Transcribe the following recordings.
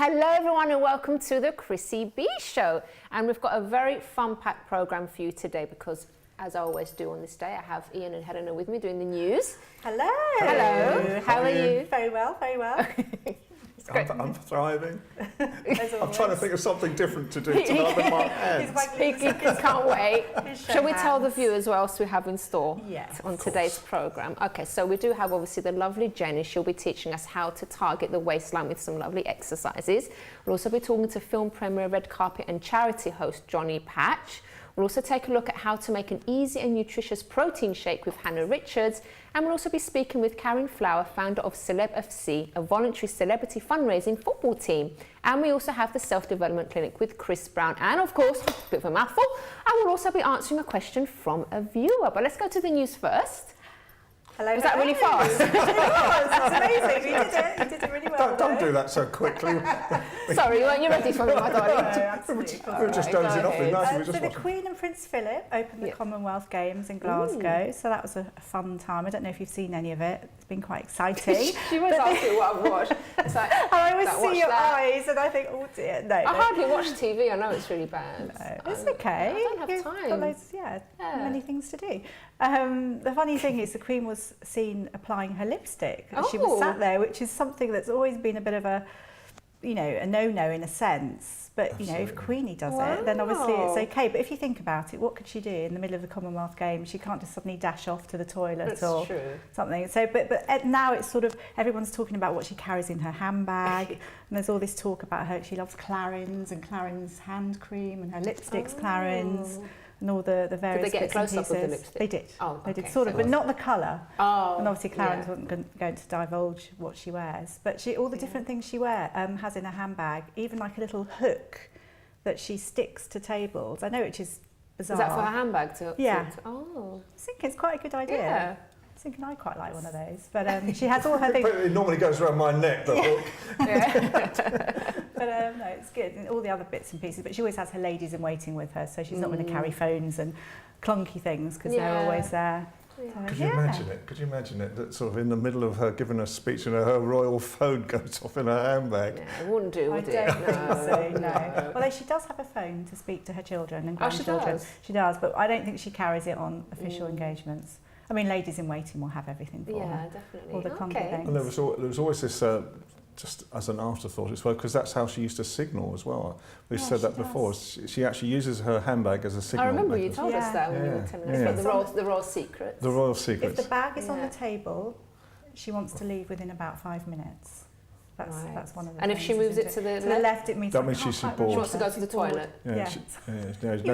Hello everyone and welcome to the Chrissy B Show. And we've got a very fun-packed programme for you today because, as I always do on this day, I have Ian and Helena with me doing the news. Hello. Hello. How are you? Very well, very well. I'm thriving. I'm trying to think of something different to do tonight with my hands. He can't wait. Shall we tell the viewers what else we have in store on today's programme? Okay, so we do have obviously the lovely Jenny. She'll be teaching us how to target the waistline with some lovely exercises. We'll also be talking to film premiere, red carpet and charity host Johny Pach. We'll also take a look at how to make an easy and nutritious protein shake with Hannah Richards. And we'll also be speaking with Karin Flower, founder of Celeb FC, a voluntary celebrity fundraising football team. And we also have the self-development clinic with Chris Browne. And of course, a bit of a mouthful, and we'll also be answering a question from a viewer. But let's go to the news first. Hello. Was that really fast? It was. It's amazing. You did it really well. Don't do that so quickly. Sorry, weren't you ready for me, my darling? No, absolutely. We were just dozing off. So the Queen and Prince Philip opened the Commonwealth Games in Glasgow. So that was a fun time. I don't know if you've seen any of it. It's been quite exciting. She was asking what I've watched. It's like, I always see your eyes and I think, oh dear, no. I hardly watch TV. I know it's really bad. No, it's okay. I don't have time. Got loads, many things to do. The funny thing is the Queen was seen applying her lipstick. She was sat there, which is something that's always been a bit of a, a no-no in a sense. But, if Queenie does it, then obviously it's okay. But if you think about it, what could she do in the middle of the Commonwealth Games? She can't just suddenly dash off to the toilet or something. So, but now it's sort of, everyone's talking about what she carries in her handbag. And there's all this talk about her. She loves Clarins and Clarins hand cream and her lipsticks Clarins. And all the various did they get bits and close up with the pieces. lipstick? They did. Oh, they did sort of, but not the colour. Oh, and obviously Clarence wasn't going to divulge what she wears. But all the different things she has in her handbag, even like a little hook that she sticks to tables. I know, which is bizarre. Is that for her handbag? Yeah. Oh. I think it's quite a good idea. Yeah. I was thinking I quite like one of those. But she has all her things. It normally goes around my neck, the hook. But no, it's good. And all the other bits and pieces. But she always has her ladies in waiting with her, so she's not going to carry phones and clunky things because they're always there. Yeah. Could you imagine it? Could you imagine it? That sort of in the middle of her giving a speech and her royal phone goes off in her handbag. Yeah, it wouldn't do, would it? I don't think so, no. Although she does have a phone to speak to her children and grandchildren. She does? But I don't think she carries it on official engagements. I mean, ladies in waiting will have everything for her. Yeah, definitely. All the clunky things. And there was always this, just as an afterthought as well, because that's how she used to signal as well. We've said that before. She actually uses her handbag as a signal. I remember maker. you told us that when you were telling us about the royal secrets. The royal secrets. If the bag is on the table, she wants to leave within about 5 minutes. That's one of the And if she moves it to the left, it means that means she's bored. She wants to go to the toilet. No,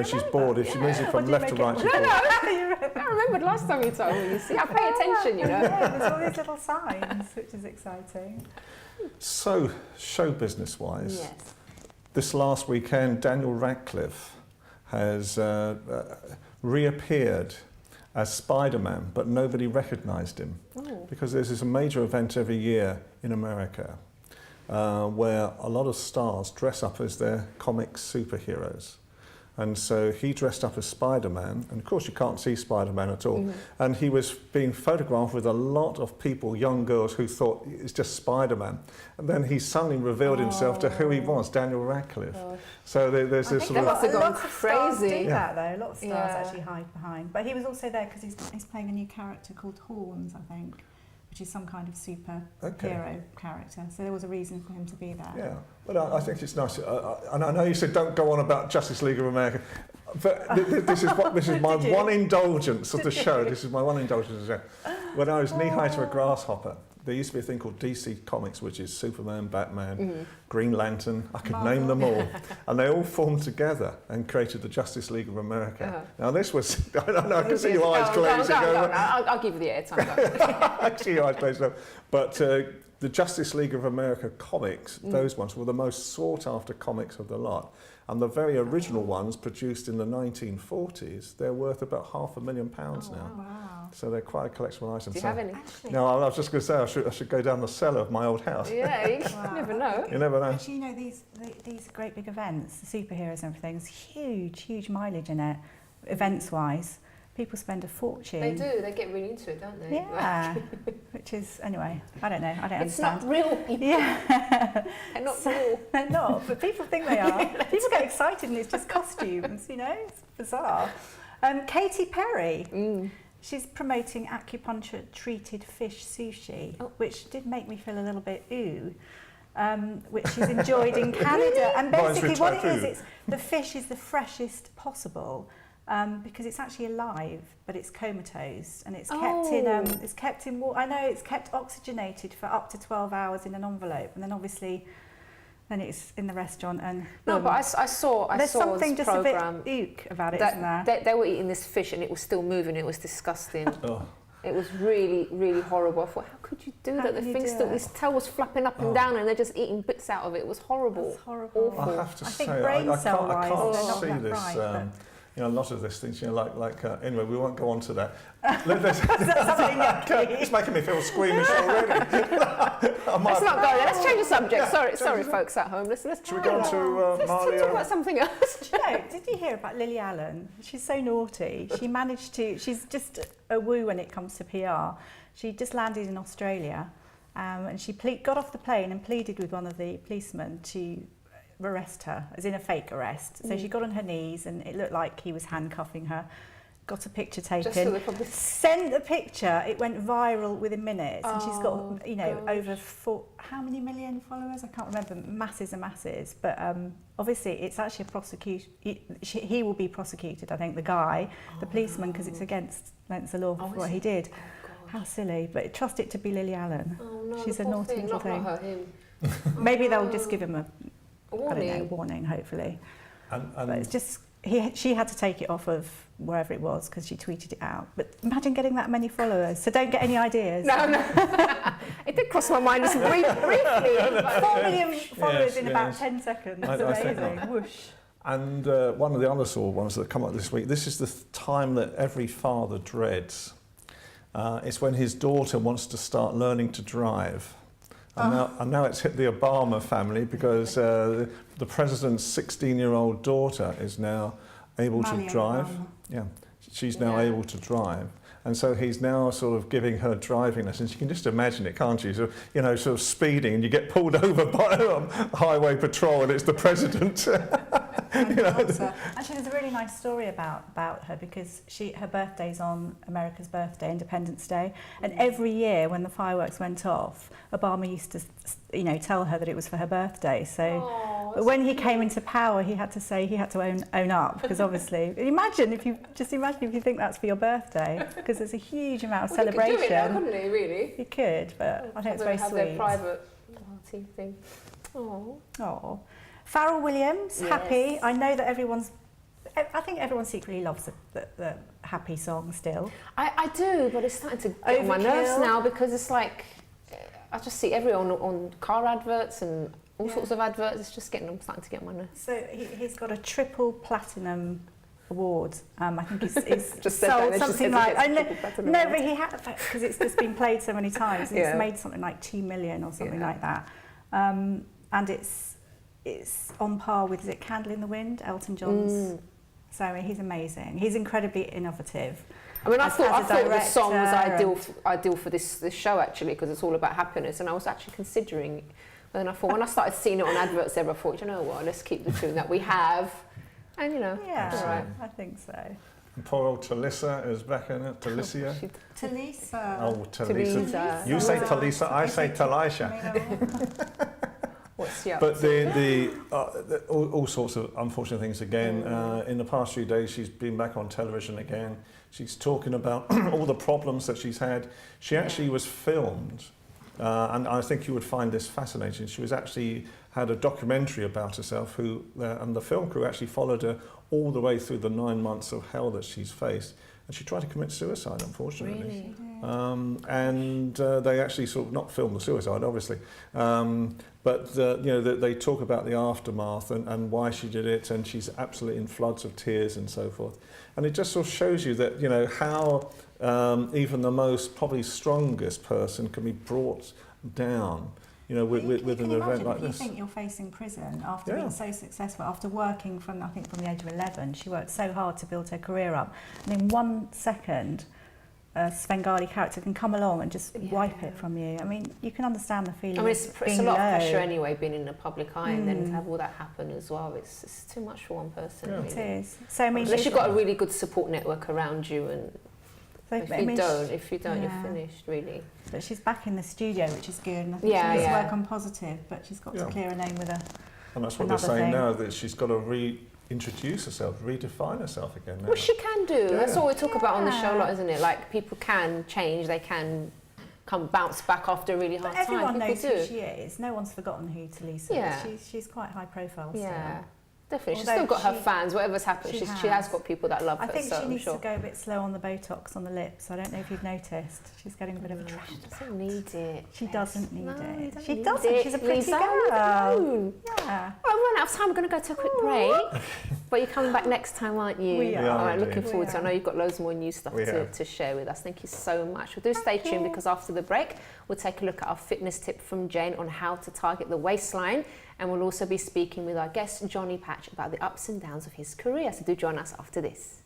she's bored. If she moves it from left to right, she's bored. I remembered last time you told me. You see, I pay attention, Yeah, there's all these little signs, which is exciting. So, show business-wise, this last weekend, Daniel Radcliffe has reappeared as Spider-Man, but nobody recognised him because there's this major event every year in America where a lot of stars dress up as their comic superheroes. And so he dressed up as Spider-Man, and of course you can't see Spider-Man at all. And he was being photographed with a lot of people, young girls, who thought it's just Spider-Man. And then he suddenly revealed himself to who he was, Daniel Radcliffe. So there's this sort of... must have gone crazy. Do that though. A lot of stars actually hide behind. But he was also there because he's playing a new character called Horns, I think, which is some kind of superhero character. So there was a reason for him to be there. Yeah, but I think it's nice. And I know you said don't go on about Justice League of America, but this is my one indulgence of the show. This is my one indulgence of the show. When I was knee-high to a grasshopper, there used to be a thing called DC Comics, which is Superman, Batman, Green Lantern, I could name them all. And they all formed together and created the Justice League of America. Now this was, I don't know, I can see your eyes glazing over. I'll give you the airtime. I can see your eyes glazing over. But the Justice League of America comics, those ones were the most sought after comics of the lot. And the very original ones, produced in the 1940s, they're worth about £500,000 now. Wow. So they're quite a collectible item. Do you have any? No, I was just going to say I should go down the cellar of my old house. Yeah, you never know. You never know. Actually, these great big events, the superheroes and everything, there's huge mileage in it, events-wise. people spend a fortune. They do. They get really into it, don't they? Yeah. Which is, anyway, I don't know. I don't it's understand. It's not real people. Yeah. They're not real. They're not, but people think they are. People get excited and it's just costumes, you know? It's bizarre. Katy Perry. She's promoting acupuncture-treated fish sushi, which did make me feel a little bit ooh. Which she's enjoyed in Canada. And basically what it is, the fish is the freshest possible. Because it's actually alive, but it's comatose, and it's kept in water. I know it's kept oxygenated for up to 12 hours in an envelope, and then obviously, then it's in the restaurant. And no, but I saw there's something this just program a bit ook about it, isn't there? They were eating this fish, and it was still moving. It was disgusting. It was really, really horrible. I thought, how could you do that? The thing still, his tail was flapping up and down, and they're just eating bits out of it. It was horrible. That's horrible. Awful. I have to say, I can't see this. You know, a lot of this things, you know, anyway, we won't go on to that. It's making me feel squeamish already. Let's not go there. Let's change the subject. Sorry, folks at home. Let's Should we go on to Marley? Let's talk about something else. No, did you hear about Lily Allen? She's so naughty. She's just a woo when it comes to PR. She just landed in Australia, and she got off the plane and pleaded with one of the policemen to arrest her, as in a fake arrest. So she got on her knees, and it looked like he was handcuffing her. Got a picture taken, sent the picture, it went viral within minutes, and she's got, you know, over how many million followers? I can't remember, masses and masses, but obviously it's actually a prosecution, he will be prosecuted, I think, the guy, the policeman, because it's against the law for what he did. How silly, but trust it to be Lily Allen. She's a naughty little thing. Not him. Maybe they'll just give him a warning. Warning, hopefully. But it's just, she had to take it off of wherever it was because she tweeted it out. But imagine getting that many followers. So don't get any ideas. No. It did cross my mind just briefly. 4 million followers in about 10 seconds. That's amazing. Whoosh. And one of the other sort of ones that come up this week, this is the time that every father dreads. It's when his daughter wants to start learning to drive. And now it's hit the Obama family because the president's 16-year-old daughter is now able to drive. Yeah, she's now able to drive. And so he's now sort of giving her driving lessons. You can just imagine it, can't you? So, you know, sort of speeding, and you get pulled over by highway patrol, and it's the president. You know. Actually, there's a really nice story about her because her birthday's on America's birthday, Independence Day, and every year when the fireworks went off, Obama used to, you know, tell her that it was for her birthday. So, but when he came into power, he had to own up because obviously, imagine if you think that's for your birthday because there's a huge amount of celebration. He could do it now, couldn't he? Really? He could, but I think it's very have sweet. Their private party thing. Oh. Pharrell Williams, yes. Happy. I know that I think everyone secretly loves the Happy song still. I do, but it's starting to get on my nerves now because it's like, I just see everyone on car adverts and all sorts of adverts. It's just starting to get on my nerves. So he's got a triple platinum award. I think he's just sold something like, but he had, because it's just been played so many times. It's made something like 2 million or something like that. And it's on par with, is it Candle in the Wind, Elton John's? So he's amazing. He's incredibly innovative. I mean, I thought the song was ideal for this show actually because it's all about happiness, and I was actually considering. But then I thought when I started seeing it on adverts, I thought, you know what, let's keep the tune that we have, and you know, yeah, right. I think so. And poor old Talisa is back in it. Talisa. Talisa. Oh, Talisa. You say Talisa, I say Talisha. But all sorts of unfortunate things again. In the past few days, she's been back on television again. She's talking about all the problems that she's had. She actually was filmed, and I think you would find this fascinating. She was actually had a documentary about herself, and the film crew actually followed her all the way through the 9 months of hell that she's faced. And she tried to commit suicide, unfortunately. Really? And they actually sort of not filmed the suicide, obviously, but you know they talk about the aftermath and why she did it, and she's absolutely in floods of tears and so forth. And it just sort of shows you that how even the most probably strongest person can be brought down you know, with an event like this. You think you're facing prison after being so successful, after working from, I think, from the age of 11. She worked so hard to build her career up. And in 1 second, a Svengali character can come along and just wipe it from you. I mean, you can understand the feeling. I mean, it's a lot of pressure anyway, being in the public eye, and then to have all that happen as well. It's too much for one person. It is. So I mean, unless you've got a really good support network around you, and if you don't, you're finished, really. But she's back in the studio, which is good. And I think she needs to work on positive, but she's got to clear her name with a. And that's what they're saying now, that she's got to reintroduce herself, redefine herself again now. Well, she can do. That's what we talk about on the show a lot, isn't it? Like, people can change, they can bounce back after a really hard time. Everyone knows who she is. No one's forgotten who Talisa is. She's quite high profile still. Yeah. Definitely, she's still got her fans. Whatever's happened, she has got people that love her. I think she needs to go a bit slow on the Botox on the lips. I don't know if you've noticed. She's getting a bit of a trash. She doesn't need it. She doesn't need it. She doesn't. She's a pretty girl. Yeah. Well, we've run out of time. We're going to go to a quick break. But you're coming back next time, aren't you? We are. All right, looking forward to it. I know you've got loads more new stuff to share with us. Thank you so much. Well, do stay tuned, because after the break, we'll take a look at our fitness tip from Jane on how to target the waistline. And we'll also be speaking with our guest, Johny Pach, about the ups and downs of his career. So do join us after this.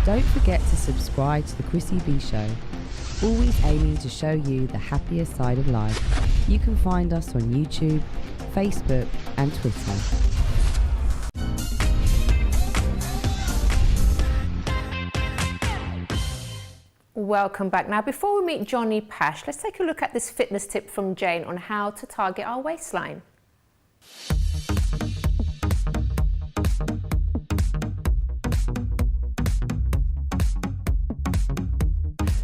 Don't forget to subscribe to the Chrissy B Show, always aiming to show you the happier side of life. You can find us on YouTube, Facebook and Twitter. Welcome back. Now, before we meet Johny Pach, let's take a look at this fitness tip from Jane on how to target our waistline.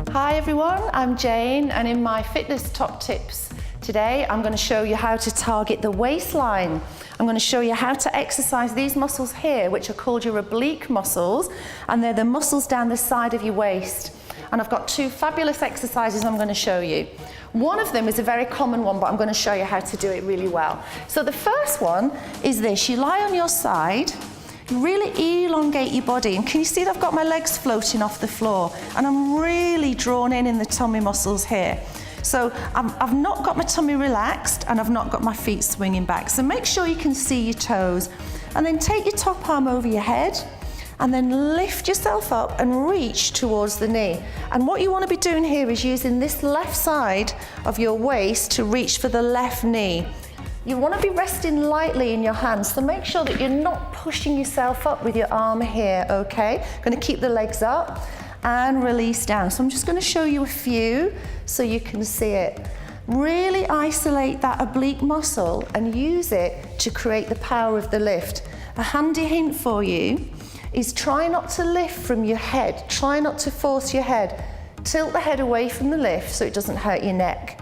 Hi everyone, I'm Jane, and in my fitness top tips today, I'm going to show you how to target the waistline. I'm going to show you how to exercise these muscles here, which are called your oblique muscles, and they're the muscles down the side of your waist. And I've got 2 fabulous exercises I'm going to show you. One of them is a very common one, but I'm going to show you how to do it really well. So the first one is this. You lie on your side, really elongate your body. And can you see that I've got my legs floating off the floor? And I'm really drawn in the tummy muscles here. So I've not got my tummy relaxed, and I've not got my feet swinging back. So make sure you can see your toes. And then take your top arm over your head, and then lift yourself up and reach towards the knee. And what you want to be doing here is using this left side of your waist to reach for the left knee. You want to be resting lightly in your hands, so make sure that you're not pushing yourself up with your arm here, okay? Going to keep the legs up and release down. So I'm just going to show you a few so you can see it. Really isolate that oblique muscle and use it to create the power of the lift. A handy hint for you is try not to lift from your head. Try not to force your head. Tilt the head away from the lift so it doesn't hurt your neck.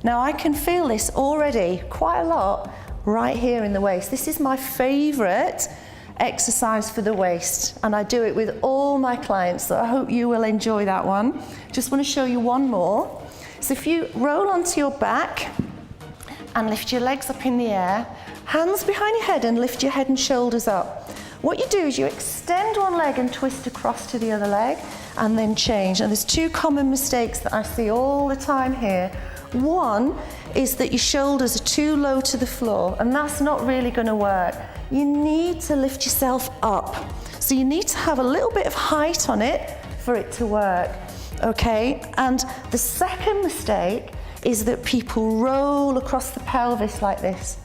Now I can feel this already quite a lot right here in the waist. This is my favorite exercise for the waist, and I do it with all my clients, so I hope you will enjoy that one. Just want to show you one more. So if you roll onto your back and lift your legs up in the air, hands behind your head and lift your head and shoulders up. What you do is you extend one leg and twist across to the other leg and then change. And there's 2 common mistakes that I see all the time here. One is that your shoulders are too low to the floor, and that's not really going to work. You need to lift yourself up. So you need to have a little bit of height on it for it to work, okay? And the second mistake is that people roll across the pelvis like this.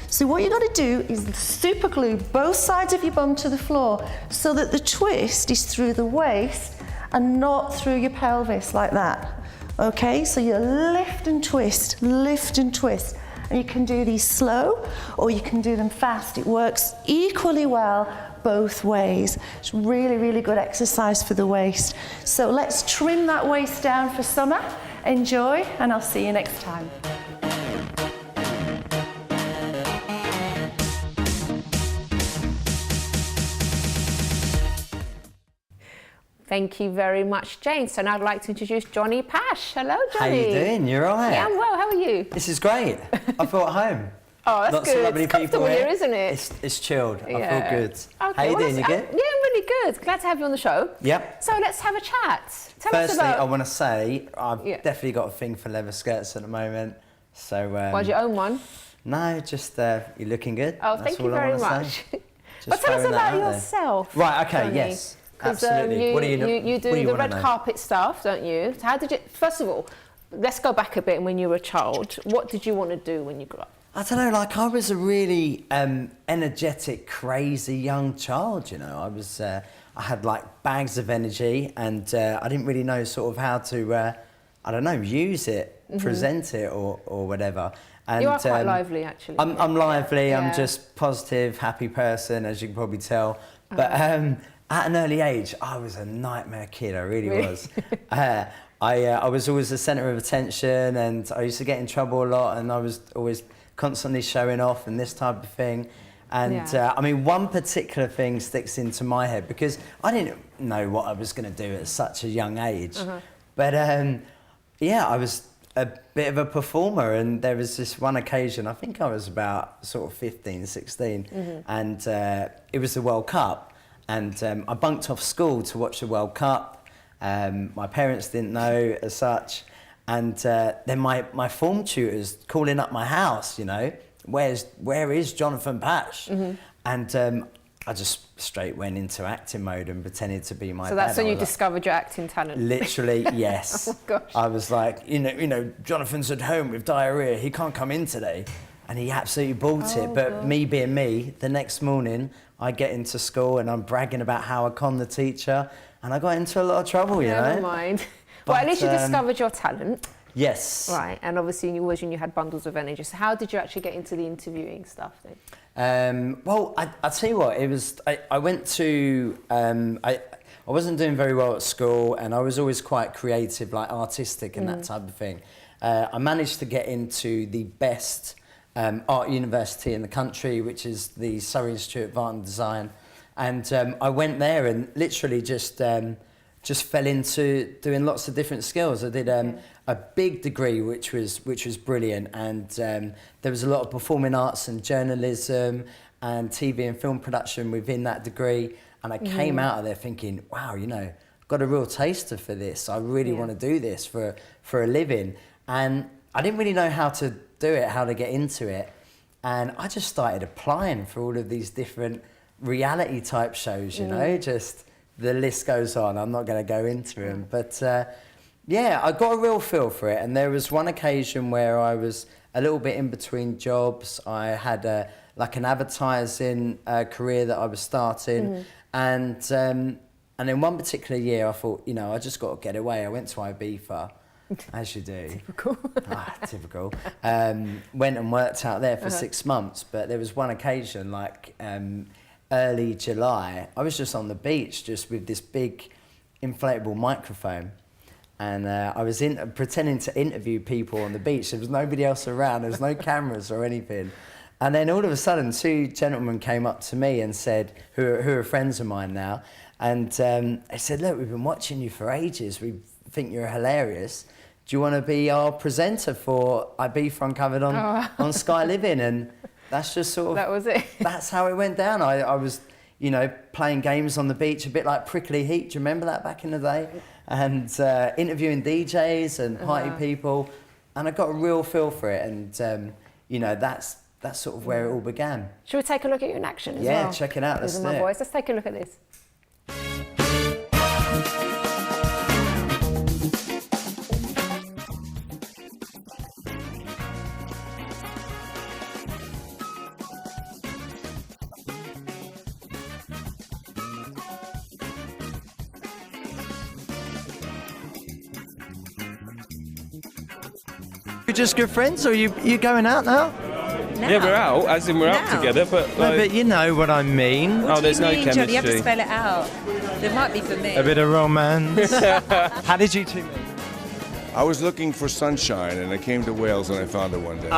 So what you've got to do is super glue both sides of your bum to the floor so that the twist is through the waist and not through your pelvis like that. Okay, so you lift and twist, and you can do these slow or you can do them fast. It works equally well both ways. It's really, really good exercise for the waist. So let's trim that waist down for summer. Enjoy, and I'll see you next time. Thank you very much, Jane. So now I'd like to introduce Johny Pach. Hello, Johny. How you doing? You're right. Yeah, I'm well. How are you? This is great. I feel at home. Oh, that's Lots good. of lovely it's comfortable people here, isn't it? It's chilled. Yeah. I feel good. Okay, How you doing? You good? Yeah, I'm really good. Glad to have you on the show. Yep. So let's have a chat. Tell us Firstly, about... I want to say I've definitely got a thing for leather skirts at the moment. So. Why do you own one? No, just you're looking good. Oh, That's thank you all I very wanna much. say. But tell us about yourself. Right. Okay. Johny. Yes. 'Cause, Absolutely. What do you do the red carpet stuff, don't you? So how did you? First of all, let's go back a bit. When you were a child, what did you want to do when you grew up? I don't know. Like I was a really energetic, crazy young child. You know, I was. I had like bags of energy, and I didn't really know sort of how to. I don't know, use it, present it, or whatever. And, you are quite lively, actually. I'm lively. I'm just positive, happy person, as you can probably tell. But at an early age, I was a nightmare kid. I really was. I was always the centre of attention, and I used to get in trouble a lot, and I was always constantly showing off and this type of thing. And I mean, one particular thing sticks into my head because I didn't know what I was going to do at such a young age. But yeah, I was a bit of a performer, and there was this one occasion, I think I was about sort of 15, 16, and it was the World Cup. And I bunked off school to watch the World Cup. My parents didn't know as such. And then my form tutors calling up my house, you know, where is Jonathan Pach? And I just straight went into acting mode and pretended to be my dad. So that's when you discovered your acting talent? Literally, yes. Oh, gosh. I was like, you know, Jonathan's at home with diarrhea. He can't come in today. And he absolutely bought it. But me being me, the next morning, I get into school and I'm bragging about how I conned the teacher. And I got into a lot of trouble, you know. Never mind. Well, at least you discovered your talent. Yes. Right, and obviously you always, when you had bundles of energy. So how did you actually get into the interviewing stuff then? Well, I'll tell you what, it was, I went to, I wasn't doing very well at school, and I was always quite creative, like artistic and that type of thing. I managed to get into the best art university in the country, which is the Surrey Institute of Art and Design. And I went there and literally just fell into doing lots of different skills. I did a big degree, which was brilliant, and there was a lot of performing arts and journalism and TV and film production within that degree. And I came out of there thinking, wow, you know, I've got a real taster for this. I really want to do this for a living. And I didn't really know how to do it, how to get into it. And I just started applying for all of these different reality type shows, you know, just the list goes on. I'm not going to go into them, but yeah, I got a real feel for it. And there was one occasion where I was a little bit in between jobs. I had like an advertising career that I was starting, and in one particular year I thought, you know, I just got to get away. I went to Ibiza, as you do. Typical. Typical. Went and worked out there for 6 months, but there was one occasion, like early July, I was just on the beach, just with this big inflatable microphone, and I was pretending to interview people on the beach. There was nobody else around. There was no cameras or anything. And then all of a sudden, 2 gentlemen came up to me and said, who are friends of mine now, and they said, look, we've been watching you for ages. We think you're hilarious. Do you want to be our presenter for Ibiza Uncovered on Sky Living? And that's just sort of... That was it. That's how it went down. I was, you know, playing games on the beach, a bit like Prickly Heat. Do you remember that back in the day? And interviewing DJs and party people. And I got a real feel for it. And, you know, that's sort of where it all began. Should we take a look at you in action as well? Yeah, check it out. Let's do it. Let's take a look at this. You're just good friends, or you going out now? Yeah, we're out, as in we're out together, but... No, but you know what I mean. Oh, there's no chemistry. Johny, you have to spell it out. There might be for me. A bit of romance. How did you two meet? I was looking for sunshine, and I came to Wales, and I found it one day.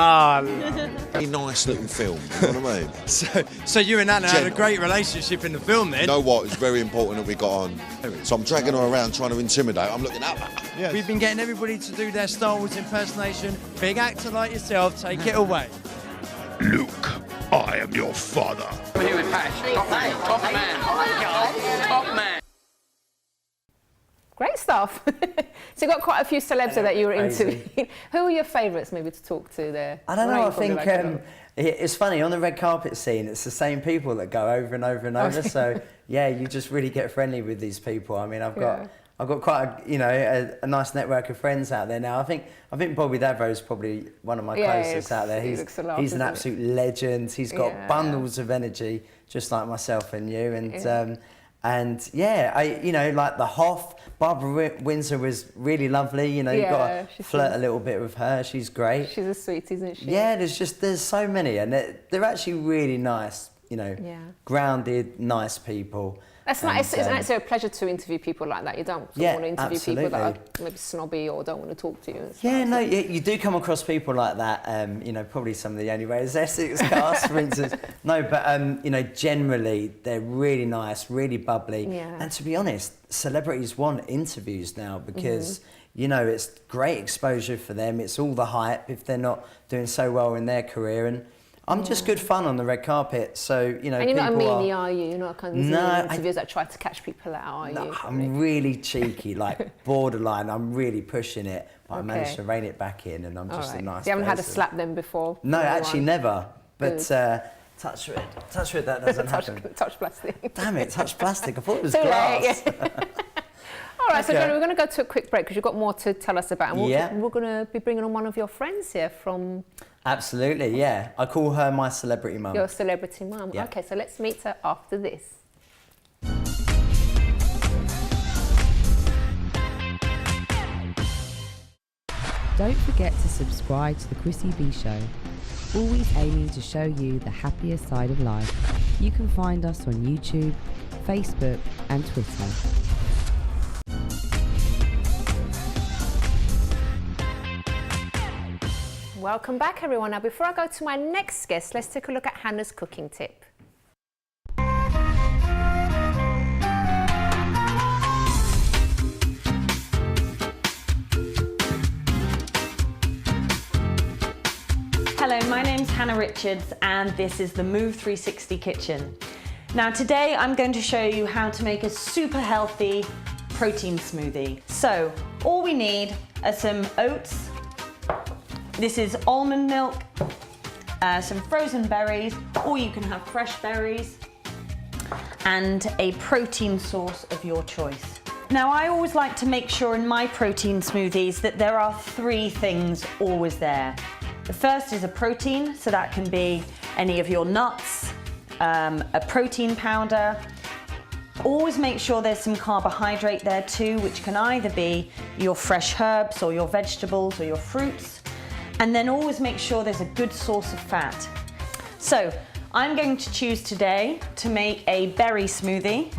Very nice looking film, you know what I mean? So you and Anna had a great relationship in the film then? You know what? It's very important that we got on. So I'm dragging her around trying to intimidate. I'm looking up. Yes. We've been getting everybody to do their Star Wars impersonation. Big actor like yourself, take it away. Luke, I am your father. We're here with Pach. Top man. Top man. Top man. Great stuff. So you got quite a few celebs that you were interviewing. Who are your favourites maybe to talk to there? I don't know, I think it's funny, on the red carpet scene, it's the same people that go over and over and over. So yeah, you just really get friendly with these people. I mean, I've got quite a nice network of friends out there now. I think Bobby Davo is probably one of my closest out there. He's an absolute legend. He's got bundles of energy, just like myself and you. And like the Hoff, Barbara Windsor was really lovely. You got to flirt a little bit with her. She's great. She's a sweet, isn't she? Yeah, there's so many, and they're actually really nice. Grounded, nice people. That's nice. It's a pleasure to interview people like that. You don't want to interview people that are maybe snobby or don't want to talk to you. And you do come across people like that. Probably some of the only ways Essex cast, for instance. No, but generally they're really nice, really bubbly. Yeah. And to be honest, celebrities want interviews now because it's great exposure for them. It's all the hype if they're not doing so well in their career. And I'm just good fun on the red carpet, so And you're not a meanie, are you? You're not kind of interviews that try to catch people out, are you? No, I'm really cheeky, like borderline. I'm really pushing it, but I managed to rein it back in, and I'm just a nice. You haven't had a slap them before? No, actually never. But touch wood, that doesn't happen. Touch plastic. Damn it, touch plastic. I thought it was glass. All right, so Johny, we're going to go to a quick break because you've got more to tell us about. And we're going to be bringing on one of your friends here from... Absolutely, yeah. I call her my celebrity mum. Your celebrity mum. Yeah. Okay, so let's meet her after this. Don't forget to subscribe to the Chrissy B Show. Always aiming to show you the happier side of life. You can find us on YouTube, Facebook and Twitter. Welcome back, everyone. Now, before I go to my next guest, let's take a look at Hannah's cooking tip. Hello, my name's Hannah Richards and this is the Move 360 Kitchen. Now today I'm going to show you how to make a super healthy protein smoothie. So all we need are some oats. This is almond milk, some frozen berries, or you can have fresh berries, and a protein source of your choice. Now, I always like to make sure in my protein smoothies that there are 3 things always there. The first is a protein, so that can be any of your nuts, a protein powder. Always make sure there's some carbohydrate there too, which can either be your fresh herbs or your vegetables or your fruits. And then always make sure there's a good source of fat. So I'm going to choose today to make a berry smoothie.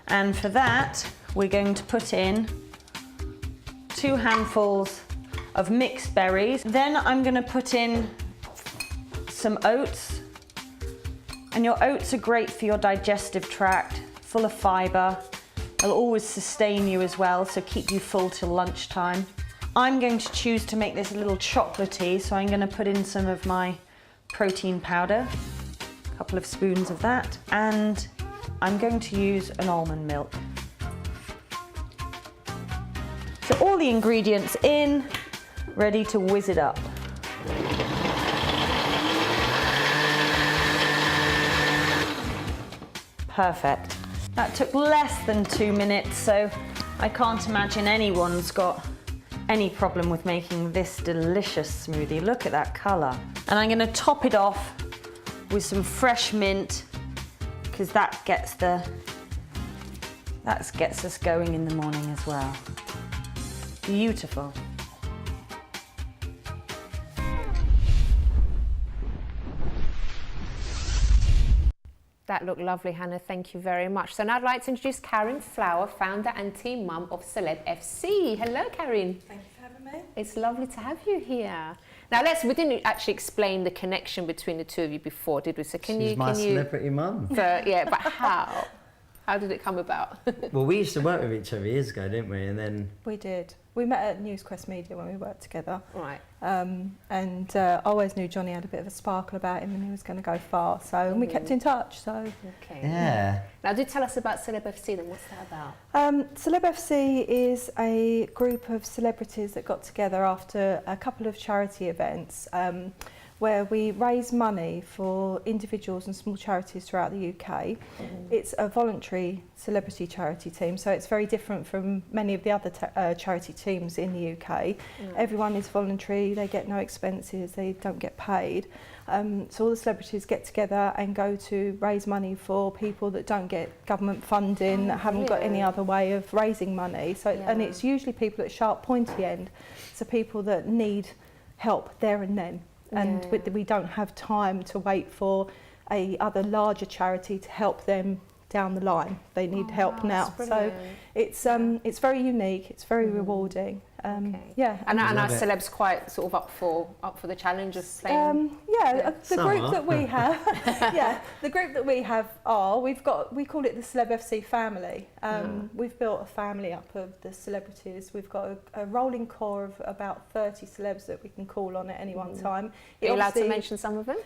And for that, we're going to put in 2 handfuls of mixed berries. Then I'm going to put in some oats. And your oats are great for your digestive tract, full of fiber. They'll always sustain you as well, so keep you full till lunchtime. I'm going to choose to make this a little chocolatey, so I'm going to put in some of my protein powder, a couple of spoons of that, and I'm going to use an almond milk. So all the ingredients in, ready to whiz it up. Perfect. That took less than 2 minutes, so I can't imagine anyone's got any problem with making this delicious smoothie. Look at that colour. And I'm going to top it off with some fresh mint, because that gets us going in the morning as well. Beautiful. That looked lovely, Hannah. Thank you very much. So now I'd like to introduce Karin Flower, founder and team mum of Celeb FC. Hello, Karin. Thank you for having me. It's lovely to have you here. Now we didn't actually explain the connection between the two of you before, did we? So She's my celebrity mum. Yeah, but how? How did it come about? Well, we used to work with each other years ago, didn't we? And then we did. We met at Newsquest Media when we worked together. Right. And I always knew Johnny had a bit of a sparkle about him and he was going to go far. So and we kept in touch. So okay. Yeah. Now, do tell us about Celeb FC then. What's that about? Celeb FC is a group of celebrities that got together after a couple of charity events. Where we raise money for individuals and small charities throughout the UK. It's a voluntary celebrity charity team, so it's very different from many of the other charity teams in the UK. Everyone is voluntary, they get no expenses, they don't get paid. So all the celebrities get together and go to raise money for people that don't get government funding, that haven't got any other way of raising money. So and it's usually people at sharp pointy end, so people that need help there and then. And we don't have time to wait for a other larger charity to help them down the line. They need help now. So it's very unique, it's very rewarding. Yeah. And our celebs quite sort of up for the challenge of playing. The group that we have, the group that we have we call it the Celeb FC family. We've built a family up of the celebrities. We've got a rolling core of about 30 celebs that we can call on at any one time. Are you allowed to mention some of them?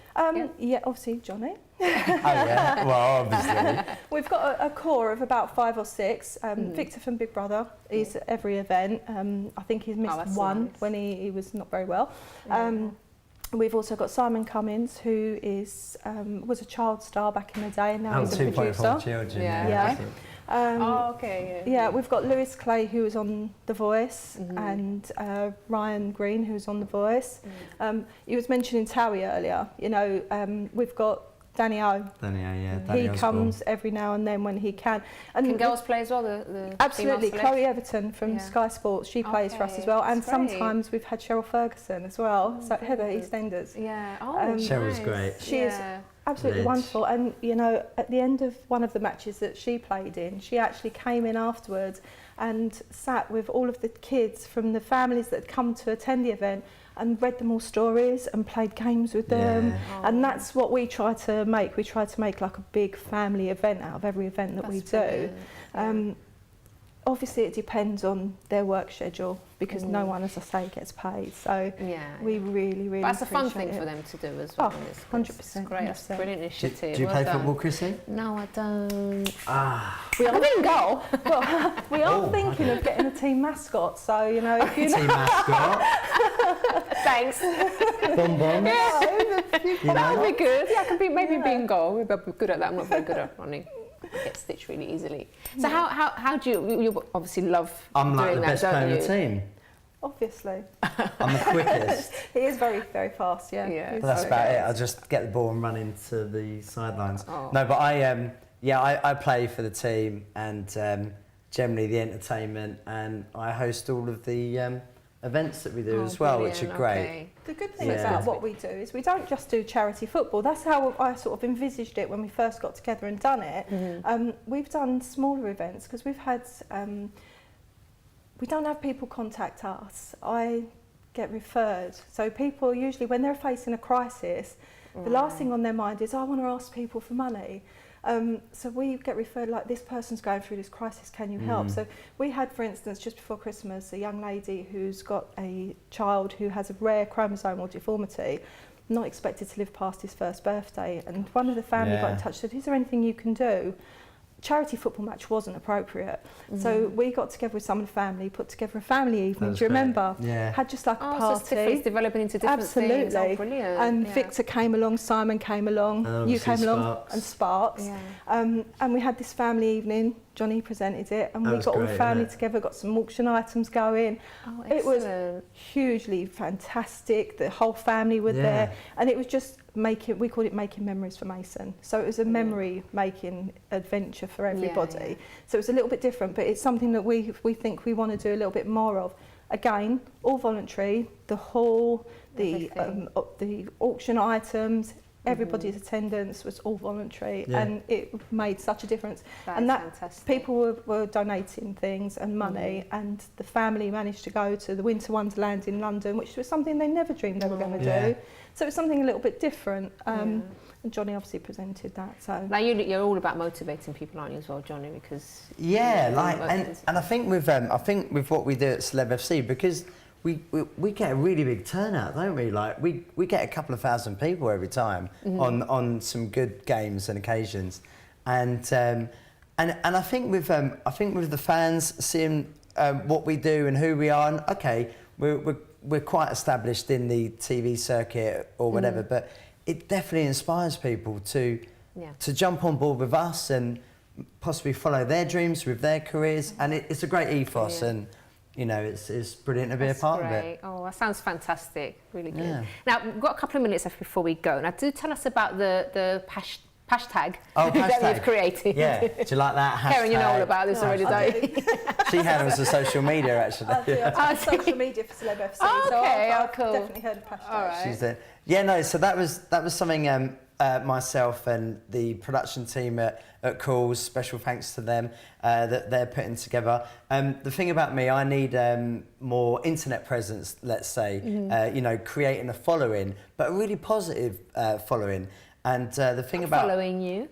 Yeah, obviously Johnny. Well, obviously. We've got a core of about 5 or 6. Victor from Big Brother is at every event. I think he's missed one when he was not very well. We've also got Simon Cummins, who is was a child star back in the day, and now he's a producer. 2.4 children. We've got Lewis Clay, who was on The Voice, and Ryan Green, who was on The Voice. You was mentioning Towie earlier. You know, we've got Danny O. He comes every now and then when he can. And can girls play as well? Absolutely. Chloe Everton from Sky Sports, she plays for us as well. And sometimes we've had Cheryl Ferguson as well. So Heather EastEnders. Yeah. Cheryl's great. She is absolutely wonderful. And you know, at the end of one of the matches that she played in, she actually came in afterwards and sat with all of the kids from the families that had come to attend the event and read them all stories and played games with them. And that's what we try to make. We try to make like a big family event out of every event that we do. Obviously it depends on their work schedule because no one, as I say, gets paid. So we really But that's a fun thing for them to do as well. 100%. It's great. That's a brilliant initiative. Do you play football, Chrissy? No, I don't. We are in goal. Well, we are thinking of getting a team mascot. So you know, if you team mascot. Thanks. Bonbons. That would be good. Yeah, I can maybe be in goal. Maybe I'll be good at that. I'm not very good at running. I get stitched really easily. So how do you obviously love I'm doing like the that, best player in the team. Obviously. I'm the quickest. He is very, very fast, But that's about it. I just get the ball and run into the sidelines. No, but I play for the team and generally the entertainment, and I host all of the events that we do as well, which are great. The good thing about what we do is we don't just do charity football. That's how I sort of envisaged it when we first got together and done it. We've done smaller events because we've had... we don't have people contact us. I get referred. So people usually, when they're facing a crisis, the last thing on their mind is, I want to ask people for money. So we get referred like, this person's going through this crisis, can you help? So we had, for instance, just before Christmas, a young lady who's got a child who has a rare chromosomal deformity, not expected to live past his first birthday. And one of the family got in touch and said, is there anything you can do? Charity football match wasn't appropriate. So we got together with some of the family, put together a family evening, do you remember? Had just like a party. So it's developing into different things. Oh, brilliant. And Victor came along, Simon came along, you came along, and Sparks. And we had this family evening, Johnny presented it, and we got all the family together, got some auction items going. It was hugely fantastic, the whole family were there, and it was just we called it Making Memories for Mason. So it was a memory making adventure for everybody. So it was a little bit different, but it's something that we think we want to do a little bit more of. Again, all voluntary, the hall, the auction items, everybody's attendance was all voluntary, and it made such a difference. And fantastic. People were donating things and money, and the family managed to go to the Winter Wonderland in London, which was something they never dreamed they were going to do. So it was something a little bit different. And Johny obviously presented that. So now you're all about motivating people, aren't you, as well, Johny? Because and I think with what we do at Celeb FC, because we get a really big turnout, don't we? Like we get a couple of thousand people every time on some good games and occasions, and I think with the fans seeing what we do and who we are, and okay, we're quite established in the TV circuit or whatever, but it definitely inspires people to jump on board with us and possibly follow their dreams with their careers, and it's a great ethos, and you know, it's brilliant to be a part of it. Oh, that sounds fantastic, really good. Yeah. Now, we've got a couple of minutes left before we go. Now, do tell us about the hashtag that we've created. Yeah, do you like that hashtag? Karin, you know all about this already, don't you? She handles the social media, actually. I do social media for Celeb FC, so I've definitely heard of hashtag. All right. She's there. Yeah, no, so that was something myself and the production team at Calls, special thanks to them, that they're putting together. The thing about me, I need more internet presence, let's say, you know, creating a following, but a really positive following. And the thing about... Following you.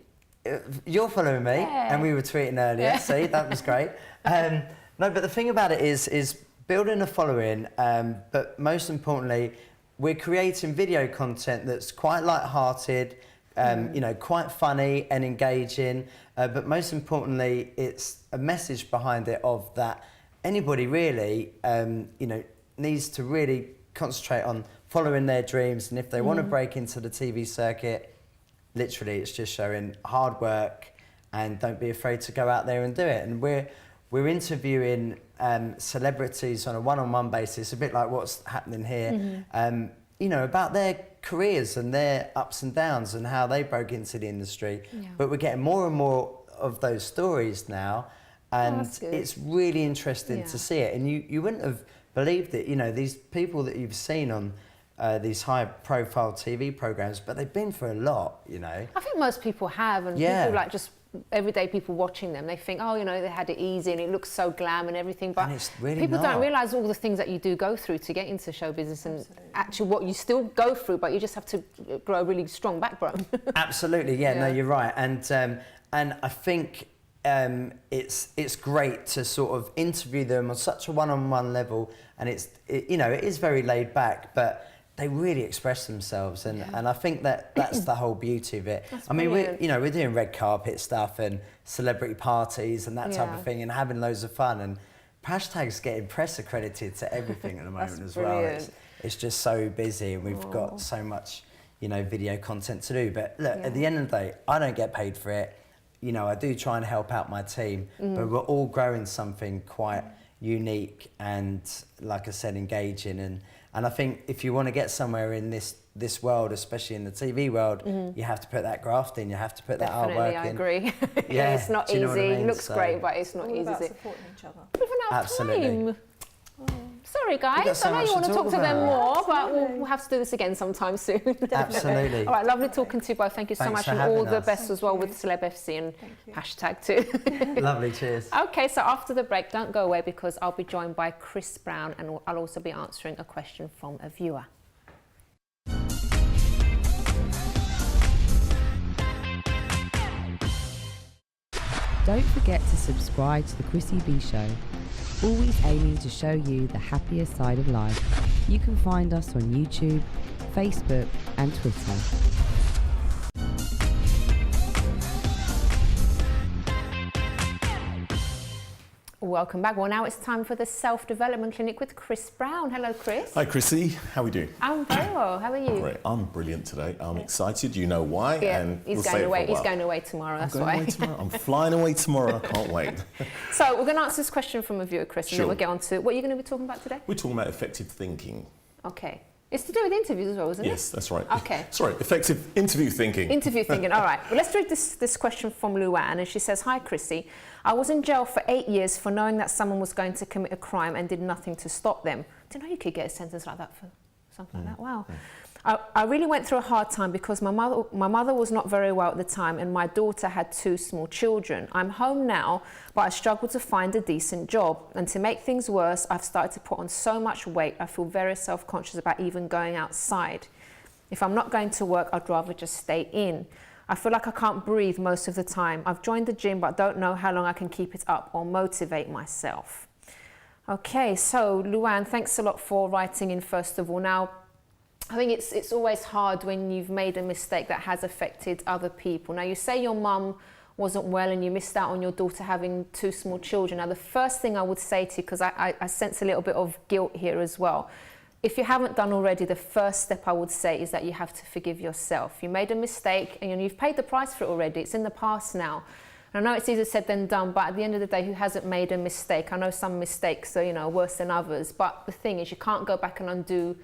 You're following me, and we were tweeting earlier, see, that was great. No, but the thing about it is building a following, but most importantly, we're creating video content that's quite light-hearted, you know, quite funny and engaging, but most importantly, it's a message behind it of that anybody really, you know, needs to really concentrate on following their dreams, and if they want to break into the TV circuit, literally, it's just showing hard work and don't be afraid to go out there and do it. And we're interviewing celebrities on a one-on-one basis, a bit like what's happening here, you know, about their careers and their ups and downs and how they broke into the industry. Yeah. But we're getting more and more of those stories now, and it's really interesting to see it. And you wouldn't have believed it, you know, these people that you've seen on these high-profile TV programs, but they've been through a lot, you know. I think most people have, and people like just everyday people watching them, they think, oh, you know, they had it easy and it looks so glam and everything, but really people don't realise all the things that you do go through to get into show business, and actually what you still go through, but you just have to grow a really strong backbone. Absolutely, yeah, no, you're right, and I think it's great to sort of interview them on such a one-on-one level, and you know, it is very laid back, but they really express themselves, and I think that's the whole beauty of it. I mean, we're doing red carpet stuff and celebrity parties and that type of thing, and having loads of fun, and hashtag's getting press accredited to everything at the moment as well. It's just so busy, and we've got so much, you know, video content to do. But look, at the end of the day, I don't get paid for it. You know, I do try and help out my team, but we're all growing something quite unique and, like I said, engaging. And I think if you want to get somewhere in this world, especially in the TV world, you have to put that graft in, you have to put that hard work in. I agree. Yeah, it's not easy. It looks great, but it's not easy. About supporting each other. We've run out of time. Sorry, guys. So I know you want to talk to them more, but we'll have to do this again sometime soon. Absolutely. All right, lovely talking to you both. Thank you so much, and all the best as well with Celeb FC and hashtag too. Lovely, cheers. Okay, so after the break, don't go away, because I'll be joined by Chris Browne, and I'll also be answering a question from a viewer. Don't forget to subscribe to the Chrissy B Show, always aiming to show you the happier side of life. You can find us on YouTube, Facebook and Twitter. Welcome back. Well, now it's time for the Self-Development Clinic with Chris Browne. Hello, Chris. Hi, Chrissy. How are we doing? I'm very well. How are you? Great. I'm brilliant today. I'm excited. You know why? Yeah, and he's going away. He's going away tomorrow. That's why. Away tomorrow. I'm flying away tomorrow. I can't wait. So we're going to answer this question from a viewer, Chris, and then we'll get on to what are you going to be talking about today? We're talking about effective thinking. Okay. It's to do with interviews as well, isn't it? Yes, that's right. Okay. Sorry, effective interview thinking. Interview thinking, all right. Well, let's read this question from Luann, and she says, hi, Chrissy. I was in jail for 8 years for knowing that someone was going to commit a crime and did nothing to stop them. I didn't know you could get a sentence like that for something like that. Wow. I really went through a hard time because my mother was not very well at the time, and my daughter had 2 small children. I'm home now, but I struggle to find a decent job. And to make things worse, I've started to put on so much weight, I feel very self-conscious about even going outside. If I'm not going to work, I'd rather just stay in. I feel like I can't breathe most of the time. I've joined the gym, but don't know how long I can keep it up or motivate myself. Okay, so Luann, thanks a lot for writing in first of all. Now, I think it's always hard when you've made a mistake that has affected other people. Now, you say your mum wasn't well and you missed out on your daughter having 2 small children. Now, the first thing I would say to you, because I sense a little bit of guilt here as well, if you haven't done already, the first step I would say is that you have to forgive yourself. You made a mistake and you've paid the price for it already. It's in the past now. And I know it's easier said than done, but at the end of the day, who hasn't made a mistake? I know some mistakes are, you know, worse than others, but the thing is you can't go back and undo,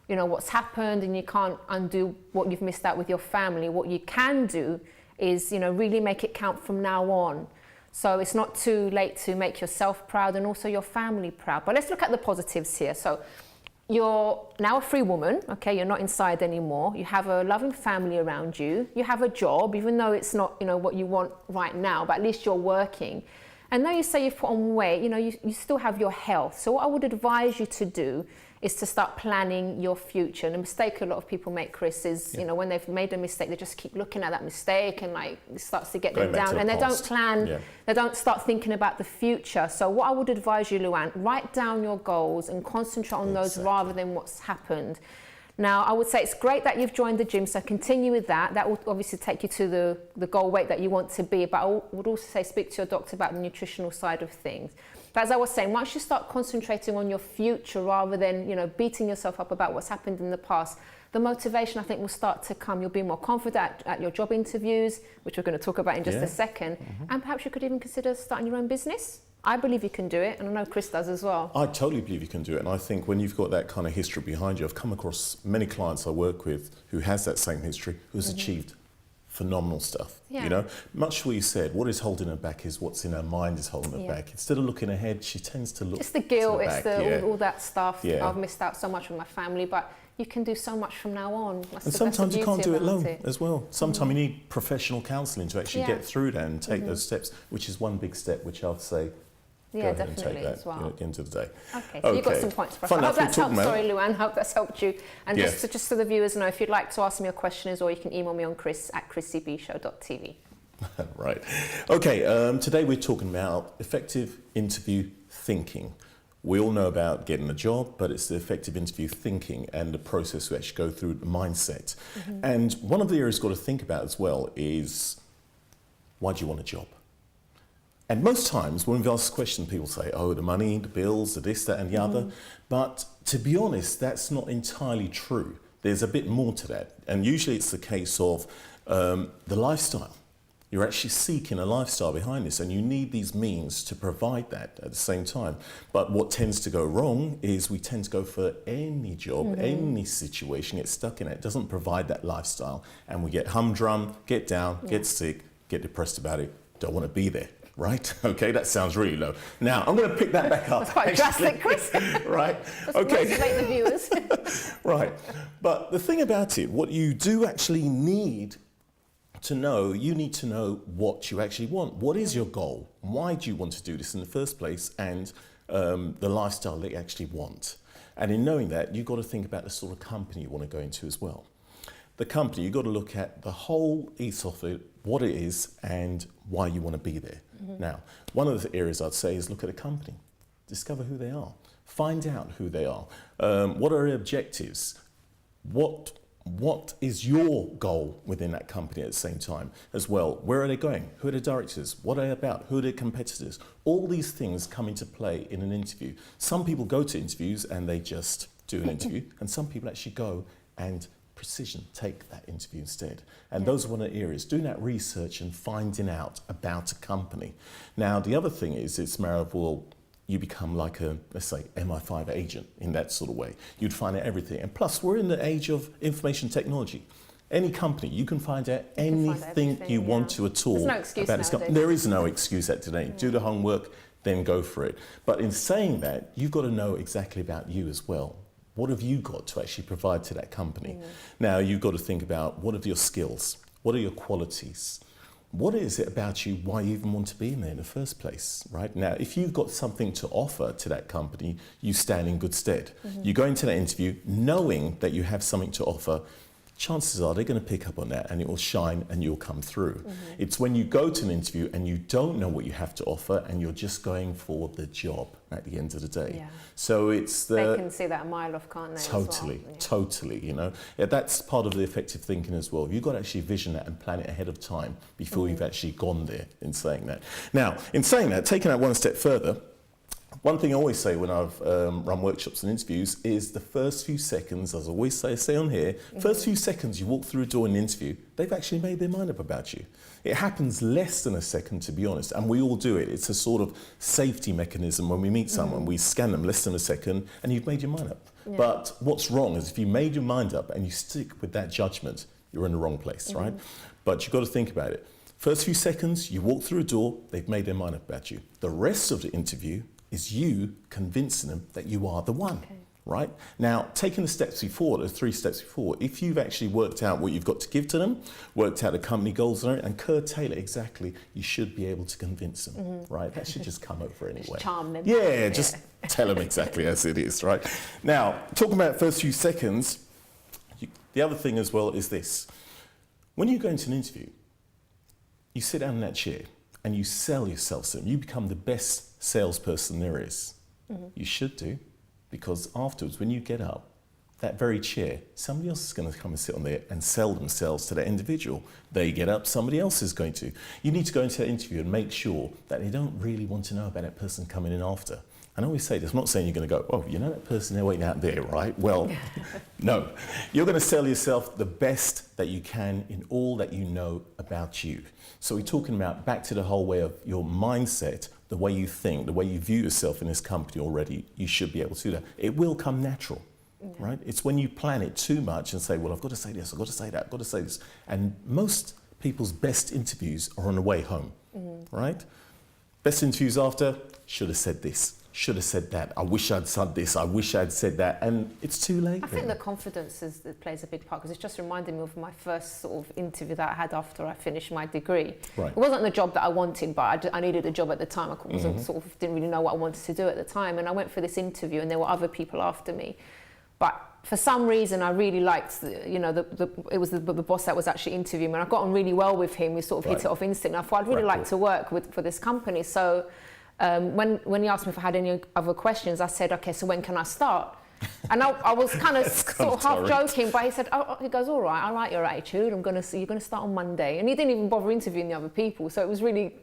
you know, what's happened, and you can't undo what you've missed out with your family. What you can do is, you know, really make it count from now on. So it's not too late to make yourself proud and also your family proud. But let's look at the positives here. So you're now a free woman, okay? You're not inside anymore. You have a loving family around you. You have a job, even though it's not, you know, what you want right now, but at least you're working. And though you say you've put on weight, you know, you still have your health. So what I would advise you to do is to start planning your future. And the mistake a lot of people make, Chris, is, you know, when they've made a mistake, they just keep looking at that mistake and like it starts to get them down, and they don't plan, they don't start thinking about the future. So what I would advise you, Luann, write down your goals and concentrate on those rather than what's happened. Now, I would say it's great that you've joined the gym, so continue with that. That will obviously take you to the goal weight that you want to be, but I would also say speak to your doctor about the nutritional side of things. But as I was saying, once you start concentrating on your future rather than, you know, beating yourself up about what's happened in the past, the motivation, I think, will start to come. You'll be more confident at your job interviews, which we're going to talk about in just a second. And perhaps you could even consider starting your own business. I believe you can do it, and I know Chris does as well. I totally believe you can do it, and I think when you've got that kind of history behind you, I've come across many clients I work with who has that same history, who's achieved phenomenal stuff. You know, much what you said, what is holding her back is what's in her mind is holding her back. Instead of looking ahead, she tends to look. It's the guilt, it's all that stuff. I've missed out so much with my family, but you can do so much from now on. And sometimes you can't do it alone as well. Sometimes you need professional counselling to actually get through that and take those steps, which is one big step, which I'll say. Yeah, definitely as well. At the end of the day. Okay, so you've got some points for us. I hope that's helped. Sorry, Luann, I hope that's helped you. And just so the viewers know, if you'd like to ask me your questions, or you can email me on chris@chrissybshow.tv. Right. Okay, today we're talking about effective interview thinking. We all know about getting a job, but it's the effective interview thinking and the process we actually go through, the mindset. And one of the areas you've got to think about as well is, why do you want a job? And most times when we've asked questions, people say, oh, the money, the bills, the this, that and the other. But to be honest, that's not entirely true. There's a bit more to that. And usually it's the case of the lifestyle. You're actually seeking a lifestyle behind this, and you need these means to provide that at the same time. But what tends to go wrong is we tend to go for any job, any situation, get stuck in it. It doesn't provide that lifestyle. And we get humdrum, get down, get sick, get depressed about it, don't want to be there. Right? Okay, that sounds really low. Now, I'm going to pick that back up. That's quite drastic, Chris. Right? Okay. Motivate the viewers. Right. But the thing about it, what you do actually need to know, you need to know what you actually want. What is your goal? Why do you want to do this in the first place? And the lifestyle that you actually want. And in knowing that, you've got to think about the sort of company you want to go into as well. The company, you've got to look at the whole ethos of it, what it is, and why you want to be there. Now, one of the areas I'd say is look at a company. Discover who they are. Find out who they are. What are their objectives? What is your goal within that company at the same time as well? Where are they going? Who are the directors? What are they about? Who are their competitors? All these things come into play in an interview. Some people go to interviews and they just do an interview, and some people actually go and take that interview instead. And those are one of the areas, doing that research and finding out about a company. Now, the other thing is, it's more of, well, you become like a, let's say, MI5 agent in that sort of way. You'd find out everything. And plus, we're in the age of information technology. Any company, you can find out anything you want to at all. There's no excuse about this company. There is no excuse at today. Do the homework, then go for it. But in saying that, you've got to know exactly about you as well. What have you got to actually provide to that company? Now, you've got to think about, what are your skills? What are your qualities? What is it about you, why you even want to be in there in the first place, right? Now, if you've got something to offer to that company, you stand in good stead. You go into that interview knowing that you have something to offer, chances are they're going to pick up on that and it will shine and you'll come through. It's when you go to an interview and you don't know what you have to offer and you're just going for the job at the end of the day. Yeah. So it's the... They can see that a mile off, can't they? Totally, as well? Yeah. totally, you know. Yeah, that's part of the effective thinking as well. You've got to actually vision that and plan it ahead of time before you've actually gone there in saying that. Now, in saying that, taking that one step further, one thing I always say when I've run workshops and interviews is the first few seconds, as I always say on here, first few seconds you walk through a door in an interview, they've actually made their mind up about you. It happens less than a second, to be honest, and we all do it. It's a sort of safety mechanism when we meet someone. We scan them less than a second and you've made your mind up. Yeah. But what's wrong is if you made your mind up and you stick with that judgment, you're in the wrong place, right? But you've got to think about it. First few seconds, you walk through a door, they've made their mind up about you. The rest of the interview is you convincing them that you are the one, right? Now, taking the steps before, the 3 steps before, if you've actually worked out what you've got to give to them, worked out the company goals and curtail it exactly, you should be able to convince them, right? That should just come over anyway. Just charm them. Yeah, just tell them exactly as it is, right? Now, talking about first few seconds, the other thing as well is this. When you go into an interview, you sit down in that chair and you sell yourself to them. You become the best salesperson there is. You should do, because afterwards when you get up, that very chair, somebody else is going to come and sit on there and sell themselves to that individual. They get up, somebody else is going to. You need to go into that interview and make sure that they don't really want to know about that person coming in after. And I always say this, I'm not saying you're going to go, oh, you know that person they're waiting out there, right? Well, no. You're going to sell yourself the best that you can in all that you know about you. So we're talking about back to the whole way of your mindset, the way you think, the way you view yourself in this company already, you should be able to do that. It will come natural, right? It's when you plan it too much and say, well, I've got to say this, I've got to say that, I've got to say this. And most people's best interviews are on the way home, right? Best interviews after, should have said this. Should have said that. I wish I'd said this. I wish I'd said that. And it's too late. I think the confidence plays a big part, because it's just reminded me of my first sort of interview that I had after I finished my degree. Right. It wasn't the job that I wanted, but I needed a job at the time. I wasn't didn't really know what I wanted to do at the time. And I went for this interview and there were other people after me. But for some reason, I really liked, it was the boss that was actually interviewing me. And I got on really well with him. We sort of hit it off instantly. I thought I'd really like to work for this company. So when he asked me if I had any other questions, I said, okay, so when can I start? And I was kind of sort of half joking, but he said, he goes, all right, I like your attitude. You're going to start on Monday. And he didn't even bother interviewing the other people. So it was really,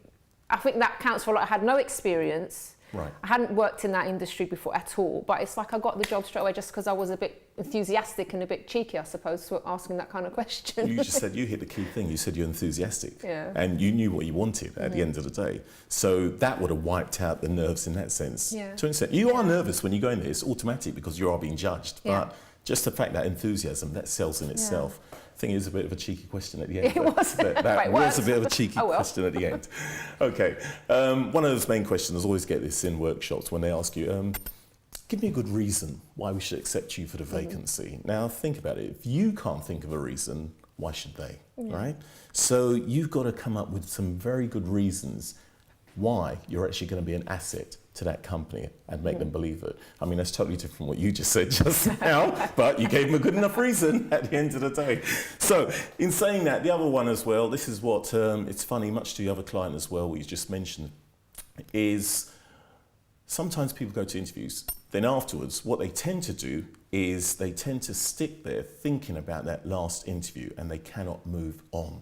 I think that counts for a lot. I had no experience. Right. I hadn't worked in that industry before at all, but it's like I got the job straight away just because I was a bit enthusiastic and a bit cheeky, I suppose, for asking that kind of question. You just said, you hit the key thing, you said you're enthusiastic, and you knew what you wanted at the end of the day. So that would have wiped out the nerves in that sense. To an extent. You are nervous when you go in there, it's automatic because you are being judged, but just the fact that enthuson, that sells in itself. I think it was a bit of a cheeky question at the end. It was. That was a bit of a cheeky question at the end. Okay. One of those main questions, I always get this in workshops when they ask you, give me a good reason why we should accept you for the vacancy. Now, think about it. If you can't think of a reason, why should they, right? So you've got to come up with some very good reasons why you're actually going to be an asset to that company and make them believe it. I mean, that's totally different from what you just said just now, but you gave them a good enough reason at the end of the day. So in saying that, the other one as well, this is what, it's funny, much to the other client as well, what you just mentioned, is sometimes people go to interviews, then afterwards, what they tend to do is they tend to stick there thinking about that last interview and they cannot move on.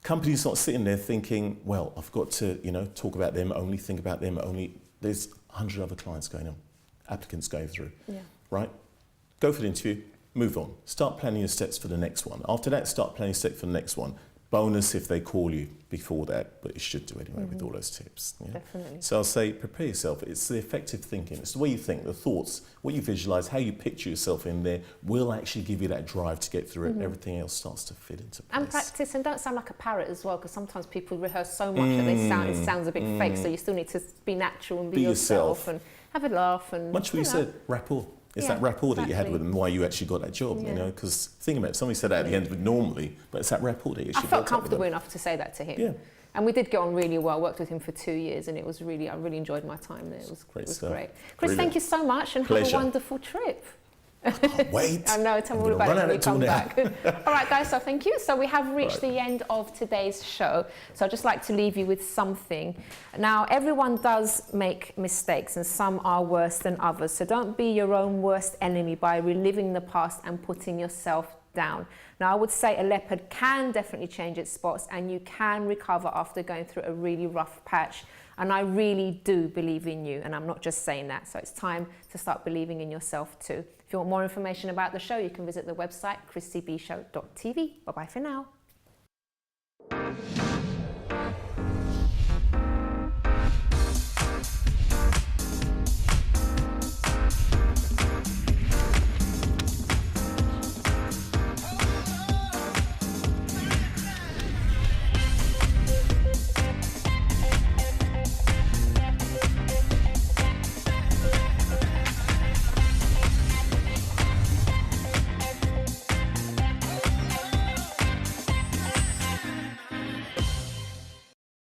Companies not sitting there thinking, well, I've got to, talk about them, only think about them, only, there's 100 other clients going on, applicants going through, right? Go for the interview, move on. Start planning your steps for the next one. After that, start planning steps for the next one. Bonus if they call you before that, but you should do anyway with all those tips. Definitely. So I'll say, prepare yourself. It's the effective thinking. It's the way you think, the thoughts, what you visualize, how you picture yourself in there will actually give you that drive to get through it. Everything else starts to fit into place. And practice, and don't sound like a parrot as well, because sometimes people rehearse so much that it sounds a bit fake. So you still need to be natural and be yourself and have a laugh. And much what you said, rapport. It's that rapport that you had with them, why you actually got that job, because think about it, somebody said that at the end of it normally, but it's that rapport that you actually I felt comfortable enough to say that to him. And we did get on really well. I worked with him for 2 years and it was really, I really enjoyed my time there. It was great. Chris, Brilliant. thank you so much and have a wonderful trip. I can't wait. I know, tell me all about it when we come back. All right, guys, so thank you. So we have reached the end of today's show. So I'd just like to leave you with something. Now, everyone does make mistakes and some are worse than others. So don't be your own worst enemy by reliving the past and putting yourself down. Now, I would say a leopard can definitely change its spots and you can recover after going through a really rough patch. And I really do believe in you, and I'm not just saying that. So it's time to start believing in yourself too. If you want more information about the show, you can visit the website chrissybshow.tv. Bye-bye for now.